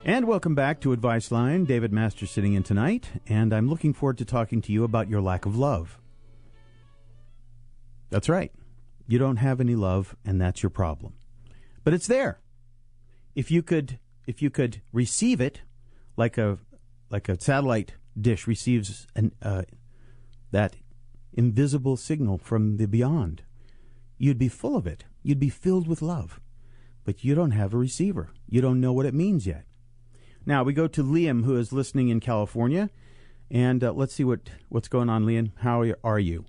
And welcome back to Advice Line. David Masters sitting in tonight, and I'm looking forward to talking to you about your lack of love. That's right. You don't have any love, and that's your problem. But it's there. If you could receive it like a satellite dish receives that invisible signal from the beyond, you'd be full of it. You'd be filled with love. But you don't have a receiver. You don't know what it means yet. Now, we go to Liam, who is listening in California. And let's see what's going on, Liam. How are you?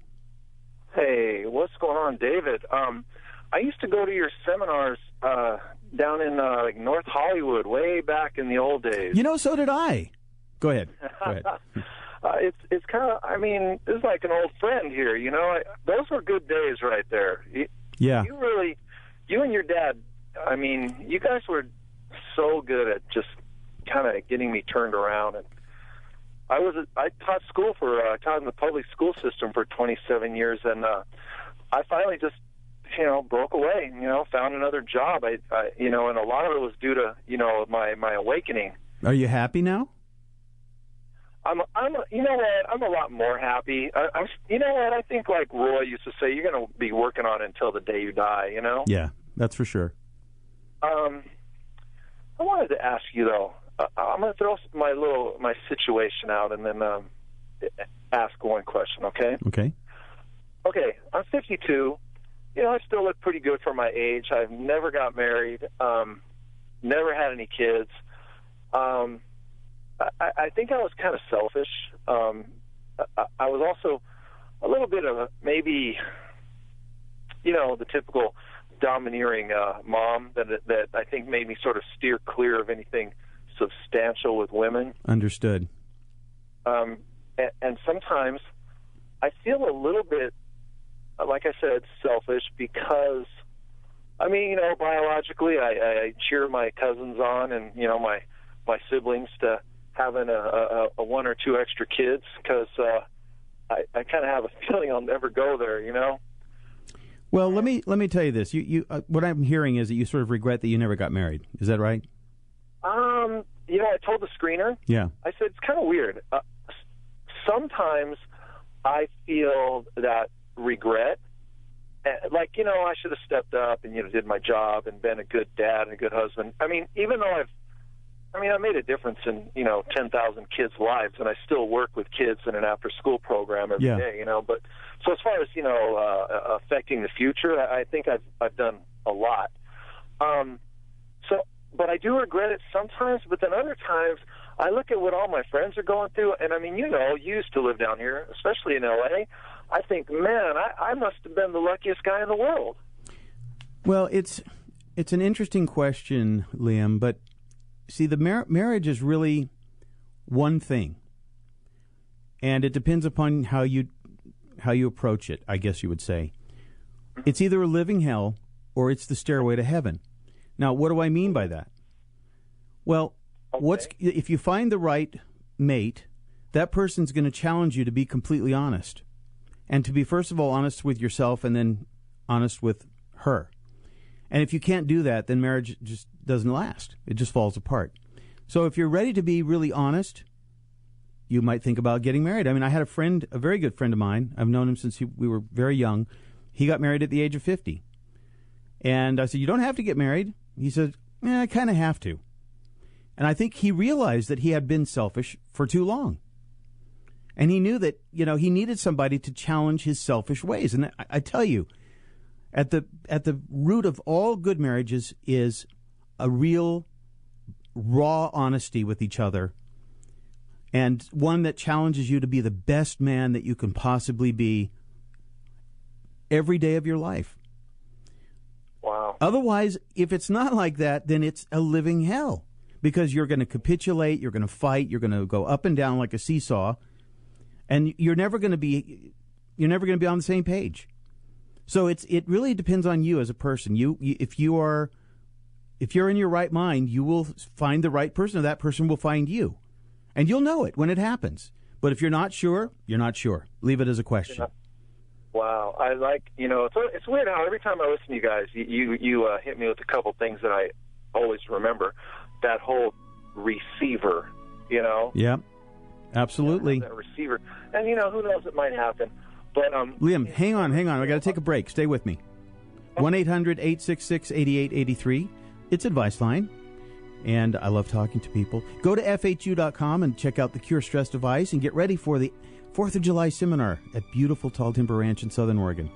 Hey, what's going on, David? I used to go to your seminars down in North Hollywood way back in the old days. You know, so did I. Go ahead. It's kind of, I mean, this is like an old friend here, you know. Those were good days right there. Yeah. You and your dad, I mean, you guys were so good at just kind of getting me turned around. And I taught taught in the public school system for 27 years, and I finally just, broke away, found another job. I and a lot of it was due to, my awakening. Are you happy now? I'm a lot more happy. I think like Roy used to say, you're going to be working on it until the day you die, Yeah, that's for sure. I wanted to ask you, though, I'm going to throw my situation out and then ask one question, okay? Okay. Okay, I'm 52. I still look pretty good for my age. I've never got married, never had any kids. I think I was kind of selfish. I was also a little bit of maybe, the typical domineering mom that I think made me sort of steer clear of anything substantial with women. Understood. And sometimes I feel a little bit, like I said, selfish because, biologically I cheer my cousins on and, my siblings to having a one or two extra kids because I kind of have a feeling I'll never go there, Well, let me tell you this. You what I'm hearing is that you sort of regret that you never got married. Is that right? I told the screener. Yeah. I said it's kind of weird. Sometimes I feel that regret, like I should have stepped up and did my job and been a good dad and a good husband. Even though I made a difference in 10,000 kids' lives, and I still work with kids in an after-school program every day. But so as far as affecting the future, I think I've done a lot. But I do regret it sometimes. But then other times, I look at what all my friends are going through, and you used to live down here, especially in L.A. I think, man, I must have been the luckiest guy in the world. Well, it's an interesting question, Liam, but see, the marriage is really one thing, and it depends upon how you approach it, I guess you would say. It's either a living hell or it's the stairway to heaven. Now, what do I mean by that? Well, if you find the right mate, that person's going to challenge you to be completely honest, and to be, first of all, honest with yourself and then honest with her. And if you can't do that, then marriage just doesn't last. It just falls apart. So if you're ready to be really honest, you might think about getting married. I had a very good friend of mine. I've known him since we were very young. He got married at the age of 50. And I said, you don't have to get married. He said, I kind of have to. And I think he realized that he had been selfish for too long. And he knew that, he needed somebody to challenge his selfish ways. And I tell you, at the root of all good marriages is a real raw honesty with each other, and one that challenges you to be the best man that you can possibly be every day of your life. Wow. Otherwise, if it's not like that, then it's a living hell, because you're going to capitulate, you're going to fight, you're going to go up and down like a seesaw, and you're never going to be on the same page. So it really depends on you as a person. If you're in your right mind, you will find the right person, or that person will find you. And you'll know it when it happens. But if you're not sure, you're not sure. Leave it as a question. Wow. I like, it's weird how every time I listen to you guys, you hit me with a couple things that I always remember. That whole receiver, you know? Yeah, absolutely. That receiver. And, you know, who knows, it might happen. But Liam, hang on. I got to take a break. Stay with me. 1-800-866-8883. It's Advice Line. And I love talking to people. Go to FHU.com and check out the Cure Stress device and get ready for the 4th of July seminar at beautiful Tall Timber Ranch in Southern Oregon.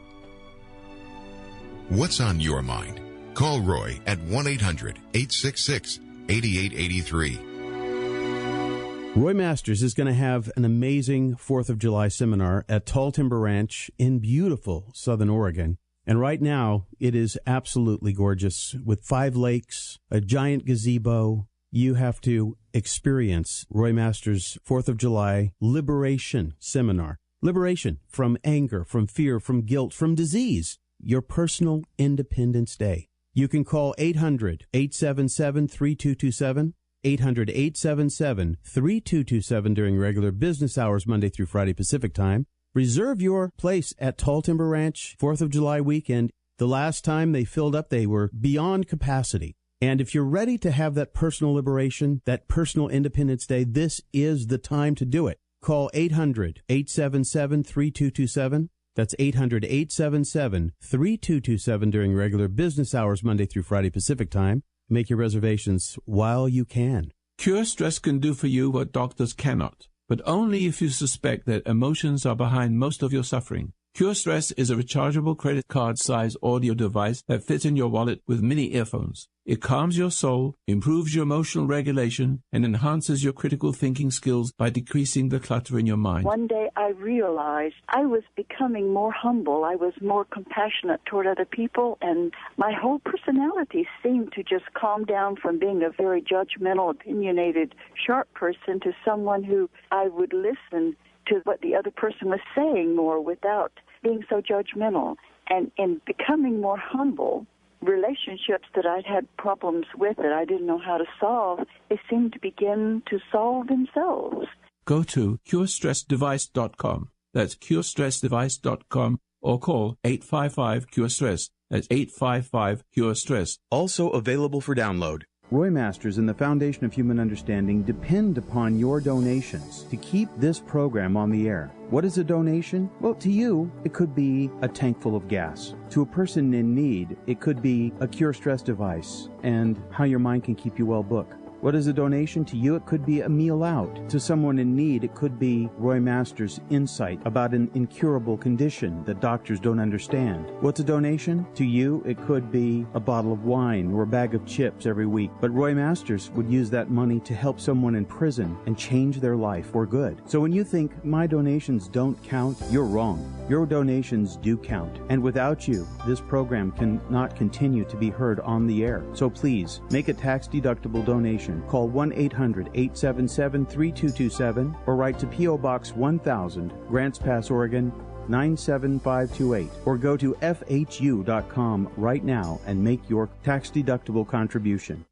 What's on your mind? Call Roy at 1-800-866-8883. Roy Masters is going to have an amazing 4th of July seminar at Tall Timber Ranch in beautiful Southern Oregon. And right now, it is absolutely gorgeous with 5 lakes, a giant gazebo. You have to experience Roy Masters' 4th of July Liberation Seminar. Liberation from anger, from fear, from guilt, from disease. Your personal Independence Day. You can call 800-877-3227, 800-877-3227 during regular business hours Monday through Friday Pacific Time. Reserve your place at Tall Timber Ranch 4th of July weekend. The last time they filled up, they were beyond capacity. And if you're ready to have that personal liberation, that personal Independence Day, this is the time to do it. Call 800-877-3227. That's 800-877-3227 during regular business hours Monday through Friday Pacific Time. Make your reservations while you can. Cure Stress can do for you what doctors cannot, but only if you suspect that emotions are behind most of your suffering. Cure Stress is a rechargeable credit card-size audio device that fits in your wallet with mini earphones. It calms your soul, improves your emotional regulation, and enhances your critical thinking skills by decreasing the clutter in your mind. One day I realized I was becoming more humble. I was more compassionate toward other people, and my whole personality seemed to just calm down from being a very judgmental, opinionated, sharp person to someone who I would listen to what the other person was saying more without being so judgmental. And in becoming more humble, relationships that I'd had problems with that I didn't know how to solve, they seemed to begin to solve themselves. Go to curestressdevice.com. That's curestressdevice.com, or call 855-CURE-STRESS. That's 855-CURE-STRESS. Also available for download. Roy Masters and the Foundation of Human Understanding depend upon your donations to keep this program on the air. What is a donation? Well, to you, it could be a tank full of gas. To a person in need, it could be a Cure Stress device and How Your Mind Can Keep You Well book. What is a donation? To you, it could be a meal out. To someone in need, it could be Roy Masters' insight about an incurable condition that doctors don't understand. What's a donation? To you, it could be a bottle of wine or a bag of chips every week. But Roy Masters would use that money to help someone in prison and change their life for good. So when you think my donations don't count, you're wrong. Your donations do count. And without you, this program cannot continue to be heard on the air. So please, make a tax-deductible donation. Call 1-800-877-3227 or write to P.O. Box 1000, Grants Pass, Oregon, 97528. Or go to FHU.com right now and make your tax-deductible contribution.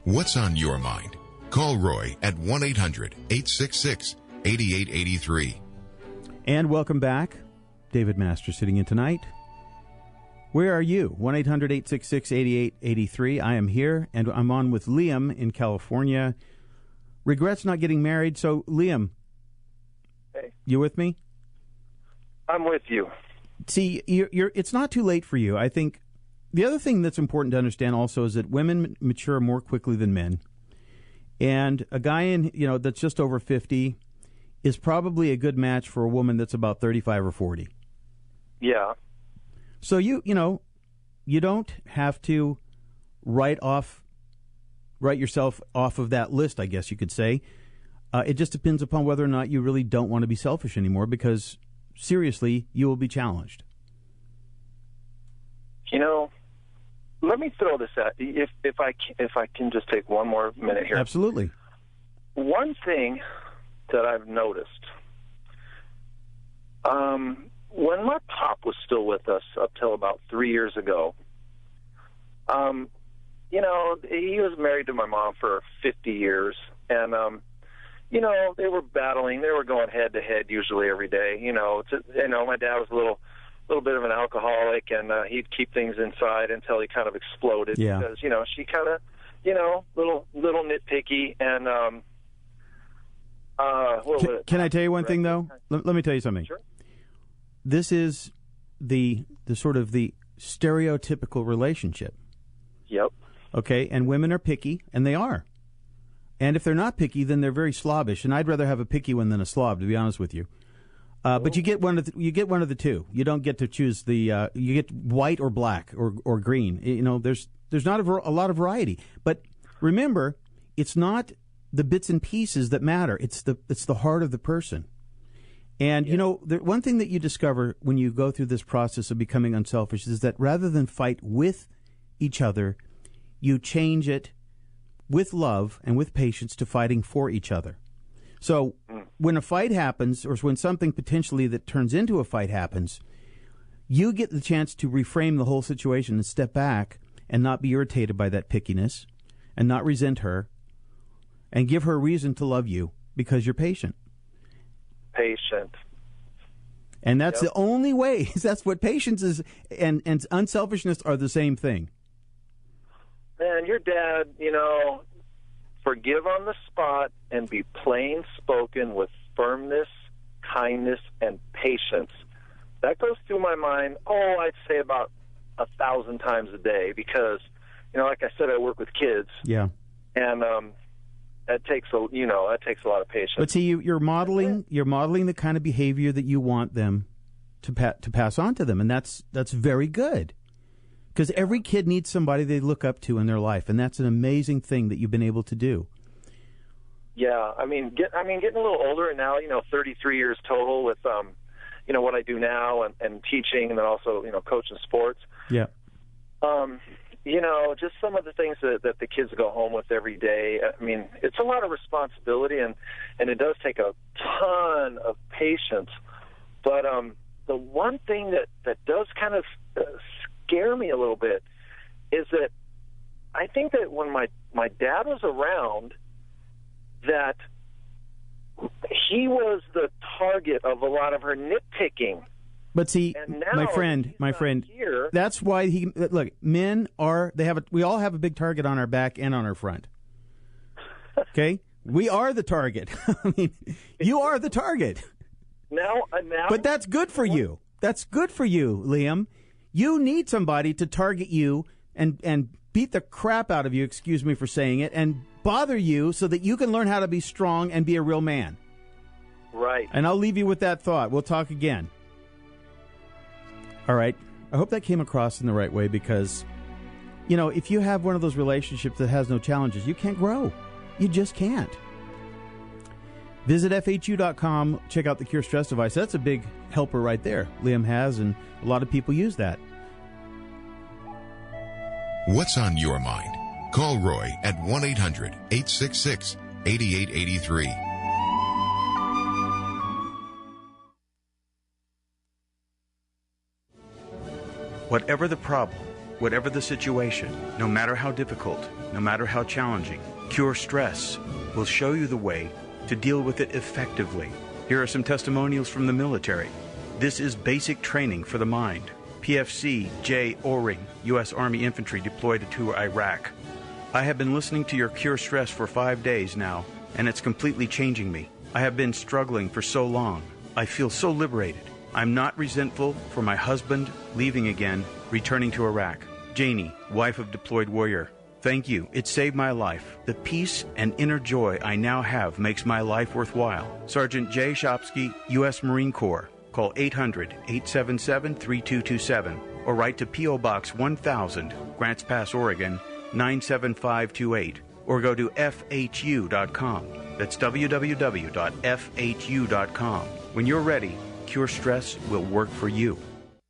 What's on your mind? Call Roy at 1-800-866-8883. And welcome back. David Masters sitting in tonight. Where are you? 1-800-866-8883. I am here, and I'm on with Liam in California. Regrets not getting married. So, Liam, Hey. You with me? I'm with you. See, it's not too late for you. I think the other thing that's important to understand also is that women mature more quickly than men. And a guy that's just over 50 is probably a good match for a woman that's about 35 or 40. Yeah. So you don't have to write yourself off of that list, I guess you could say. It just depends upon whether or not you really don't want to be selfish anymore, because seriously, you will be challenged. Let me throw this at you, if I can just take one more minute here. Absolutely. One thing that I've noticed, when my pop was still with us up till about 3 years ago, he was married to my mom for 50 years, and they were battling. They were going head to head usually every day. My dad was a little bit of an alcoholic, and he'd keep things inside until he kind of exploded. Yeah. Because she kind of, little nitpicky, and can I tell you one thing though? Let me tell you something. Sure. This is the sort of the stereotypical relationship. Yep. Okay, and women are picky, and they are. And if they're not picky, then they're very slobbish. And I'd rather have a picky one than a slob, to be honest with you. But you get one of the two. You don't get to choose the. You get white or black or green. There's not a lot of variety. But remember, it's not the bits and pieces that matter. It's the heart of the person. And the one thing that you discover when you go through this process of becoming unselfish is that rather than fight with each other, you change it with love and with patience to fighting for each other. So when a fight happens, or when something potentially that turns into a fight happens, you get the chance to reframe the whole situation and step back and not be irritated by that pickiness and not resent her and give her a reason to love you because you're patient. Patient. And that's the only way. That's what patience is, and unselfishness are the same thing. Man, your dad, forgive on the spot and be plain spoken with firmness, kindness, and patience. That goes through my mind, I'd say about 1,000 times a day because, like I said, I work with kids. Yeah. And that takes a lot of patience. But see, you're modeling the kind of behavior that you want them to pass on to them, and that's very good. Because every kid needs somebody they look up to in their life, and that's an amazing thing that you've been able to do. Yeah, getting a little older now, 33 years total with, what I do now and teaching, and then also, coaching sports. Yeah. Just some of the things that the kids go home with every day. It's a lot of responsibility, and it does take a ton of patience. But the one thing that does kind of scare me a little bit is that I think that when my dad was around, that he was the target of a lot of her nitpicking. But see, my friend, that's why men we all have a big target on our back and on our front. Okay? We are the target. You are the target. Now. But that's good for you. That's good for you, Liam. You need somebody to target you and beat the crap out of you, excuse me for saying it, and bother you so that you can learn how to be strong and be a real man. Right. And I'll leave you with that thought. We'll talk again. All right. I hope that came across in the right way because, if you have one of those relationships that has no challenges, you can't grow. You just can't. Visit FHU.com. Check out the Cure Stress device. That's a big helper right there. Liam has, and a lot of people use that. What's on your mind? Call Roy at 1-800-866-8883. Whatever the problem, whatever the situation, no matter how difficult, no matter how challenging, Cure Stress will show you the way to deal with it effectively. Here are some testimonials from the military. This is basic training for the mind. PFC J. O-Ring, U.S. Army Infantry deployed to Iraq. I have been listening to your Cure Stress for 5 days now, and it's completely changing me. I have been struggling for so long. I feel so liberated. I'm not resentful for my husband leaving again, returning to Iraq. Janie, wife of deployed warrior. Thank you. It saved my life. The peace and inner joy I now have makes my life worthwhile. Sergeant Jay Shopsky, U.S. Marine Corps. Call 800-877-3227 or write to P.O. Box 1000, Grants Pass, Oregon, 97528. Or go to FHU.com. That's www.FHU.com. When you're ready, Cure Stress will work for you.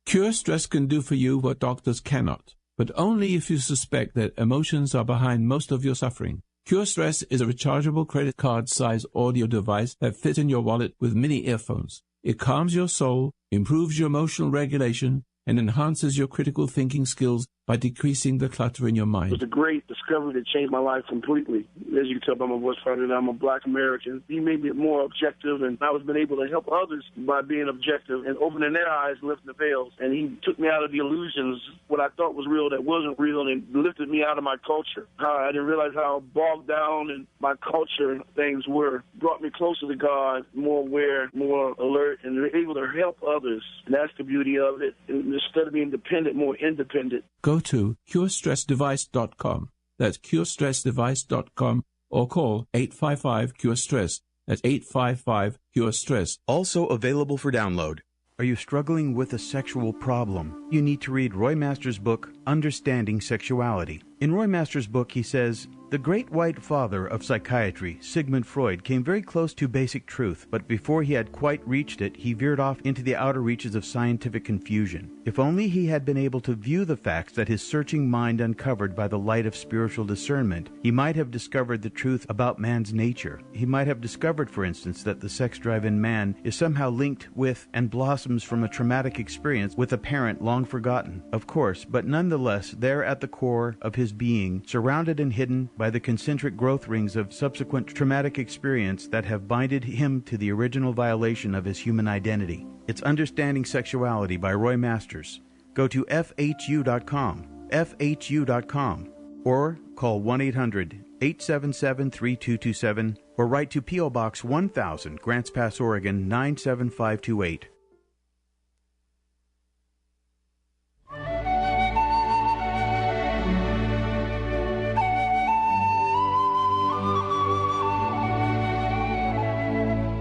Cure Stress can do for you what doctors cannot, but only if you suspect that emotions are behind most of your suffering. Cure Stress is a rechargeable credit card-size audio device that fits in your wallet with mini earphones. It calms your soul, improves your emotional regulation, and enhances your critical thinking skills by decreasing the clutter in your It mind. was a great discovery that changed my life completely. As you can tell by my voice, Father, that I'm a black American. He made me more objective, and I was been able to help others by being objective and opening their eyes, lifting the veils. And he took me out of the illusions, what I thought was real that wasn't real, and lifted me out of my culture. How I didn't realize how bogged down and my culture and things were. Brought me closer to God, more aware, more alert, and able to help others. And that's the beauty of it. Instead of being dependent, more independent. Go to curestressdevice.com. That's curestressdevice.com, or call 855-CURE-STRESS. That's 855-CURE-STRESS. Also available for download. Are you struggling with a sexual problem? You need to read Roy Masters' book, Understanding Sexuality. In Roy Masters' book, he says, "The great white father of psychiatry, Sigmund Freud, came very close to basic truth, but before he had quite reached it, he veered off into the outer reaches of scientific confusion. If only he had been able to view the facts that his searching mind uncovered by the light of spiritual discernment, he might have discovered the truth about man's nature. He might have discovered, for instance, that the sex drive in man is somehow linked with and blossoms from a traumatic experience with a parent long forgotten, of course, but nonetheless there at the core of his being, surrounded and hidden by the concentric growth rings of subsequent traumatic experience that have binded him to the original violation of his human identity." It's Understanding Sexuality by Roy Masters. Go to FHU.com, FHU.com, or call 1-800-877-3227, or write to P.O. Box 1000, Grants Pass, Oregon 97528.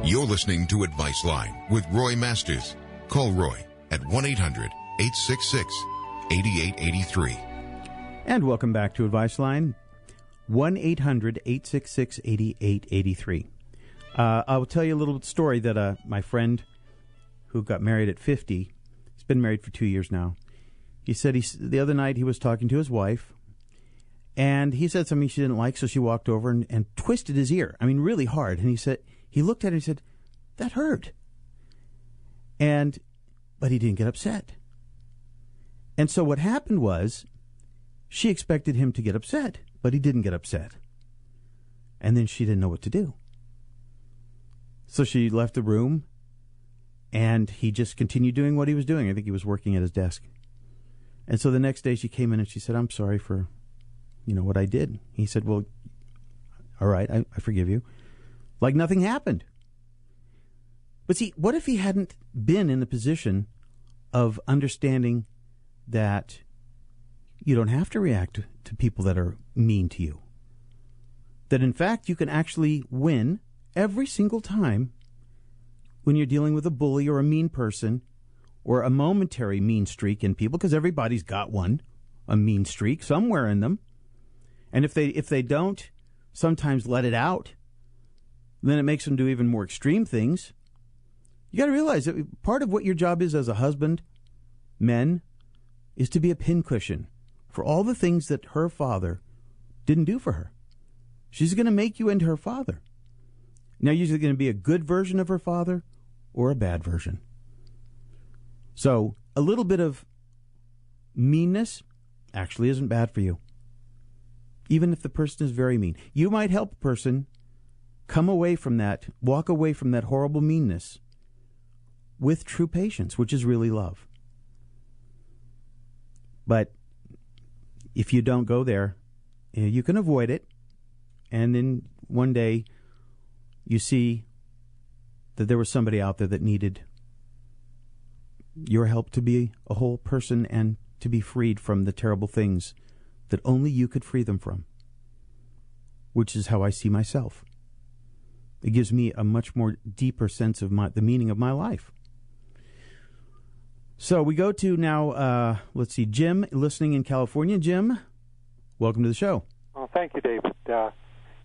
You're listening to Advice Line with Roy Masters. Call Roy at 1-800-866-8883. And welcome back to Advice Line, 1-800-866-8883. I will tell you a little story that my friend who got married at 50, he's been married for 2 years now, he said the other night he was talking to his wife, and he said something she didn't like, so she walked over and twisted his ear. I mean, really hard. And he looked at her and said, "That hurt." But he didn't get upset. And so what happened was, she expected him to get upset, but he didn't get upset. And then she didn't know what to do. So she left the room, and he just continued doing what he was doing. I think he was working at his desk. And so the next day she came in and she said, "I'm sorry for, what I did." He said, "Well, all right, I forgive you." Like nothing happened. But see, what if he hadn't been in the position of understanding that you don't have to react to people that are mean to you? That in fact you can actually win every single time when you're dealing with a bully or a mean person or a momentary mean streak in people, because everybody's got one, a mean streak somewhere in them. And if they don't sometimes let it out, then it makes them do even more extreme things. You got to realize that part of what your job is as a husband, men, is to be a pincushion for all the things that her father didn't do for her. She's going to make you into her father. Now, you're usually going to be a good version of her father or a bad version. So a little bit of meanness actually isn't bad for you. Even if the person is very mean. You might help a person come away from that, walk away from that horrible meanness with true patience, which is really love. But if you don't go there, you can avoid it, and then one day you see that there was somebody out there that needed your help to be a whole person and to be freed from the terrible things that only you could free them from, which is how I see myself. It gives me a much more deeper sense of the meaning of my life. So we go to now, let's see, Jim, listening in California. Jim, welcome to the show. Oh, thank you, David.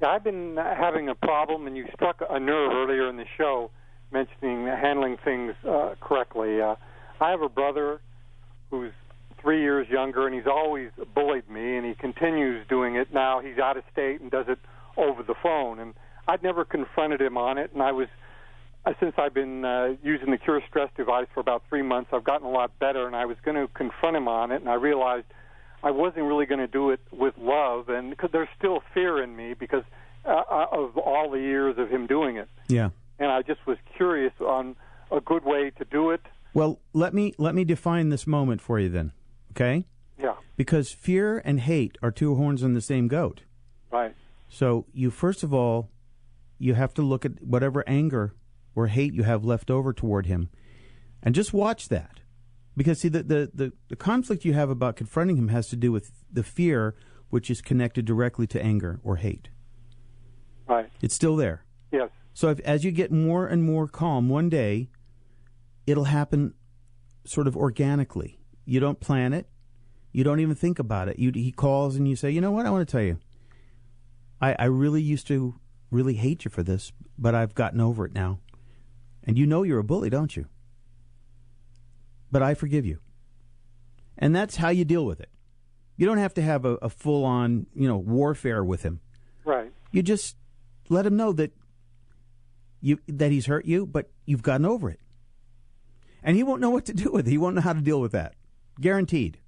I've been having a problem, and you struck a nerve earlier in the show, mentioning handling things correctly. I have a brother who's 3 years younger, and he's always bullied me, and he continues doing it. Now he's out of state and does it over the phone, and I'd never confronted him on it, and I was since I've been using the Cure Stress device for about 3 months, I've gotten a lot better, and I was going to confront him on it, and I realized I wasn't really going to do it with love, and because there's still fear in me because of all the years of him doing it. Yeah. And I just was curious on a good way to do it. Well, let me define this moment for you then, okay? Yeah. Because fear and hate are two horns on the same goat. Right. So you, first of all, you have to look at whatever anger or hate you have left over toward him, and just watch that. Because, see, the conflict you have about confronting him has to do with the fear, which is connected directly to anger or hate. Right. It's still there. Yes. So as you get more and more calm, one day it'll happen sort of organically. You don't plan it. You don't even think about it. He calls and you say, you know what, I want to tell you. I really used to really hate you for this, but I've gotten over it now. And you know you're a bully, don't you? But I forgive you. And that's how you deal with it. You don't have to have a full-on, warfare with him. Right. You just let him know that he's hurt you, but you've gotten over it. And he won't know what to do with it. He won't know how to deal with that. Guaranteed.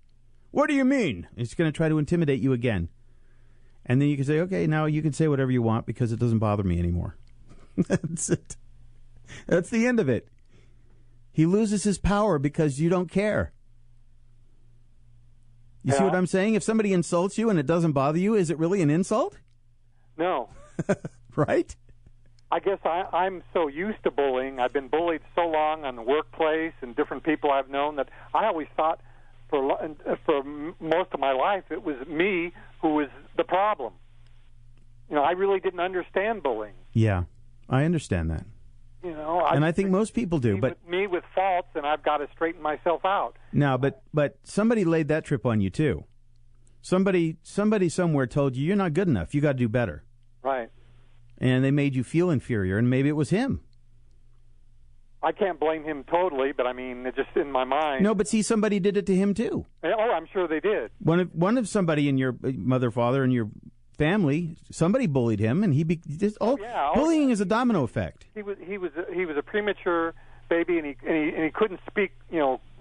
What do you mean? He's going to try to intimidate you again. And then you can say, okay, now you can say whatever you want because it doesn't bother me anymore. That's it. That's the end of it. He loses his power because you don't care. You see what I'm saying? If somebody insults you and it doesn't bother you, is it really an insult? No. Right? I guess I'm so used to bullying. I've been bullied so long on the workplace and different people I've known that I always thought for most of my life it was me who was the problem. I really didn't understand bullying. Yeah, I understand that. I think most people do. But me with faults, and I've got to straighten myself out. No, but somebody laid that trip on you too. Somebody somewhere told you you're not good enough. You got to do better. Right. And they made you feel inferior, and maybe it was him. I can't blame him totally, but I mean, it's just in my mind. No, but see, somebody did it to him too. Oh, I'm sure they did. One of somebody in your mother, father, and your family, somebody bullied him, and bullying is a domino effect. He was a premature baby, and he couldn't speak,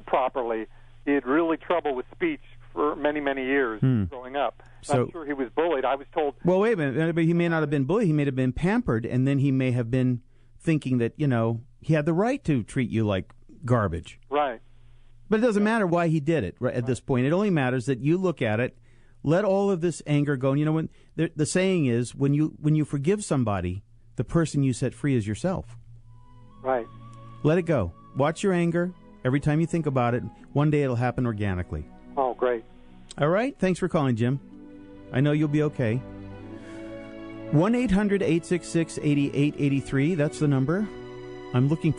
properly. He had really trouble with speech for many years growing up. So, I'm sure he was bullied. I was told. Well, wait a minute, but he may not have been bullied. He may have been pampered, and then he may have been thinking that he had the right to treat you like garbage. Right. But it doesn't matter why he did it at this point. It only matters that you look at it. Let all of this anger go. And when the saying is, when you forgive somebody, the person you set free is yourself. Right. Let it go. Watch your anger. Every time you think about it, one day it'll happen organically. Oh, great. All right. Thanks for calling, Jim. I know you'll be okay. 1-800-866-8883. That's the number. I'm looking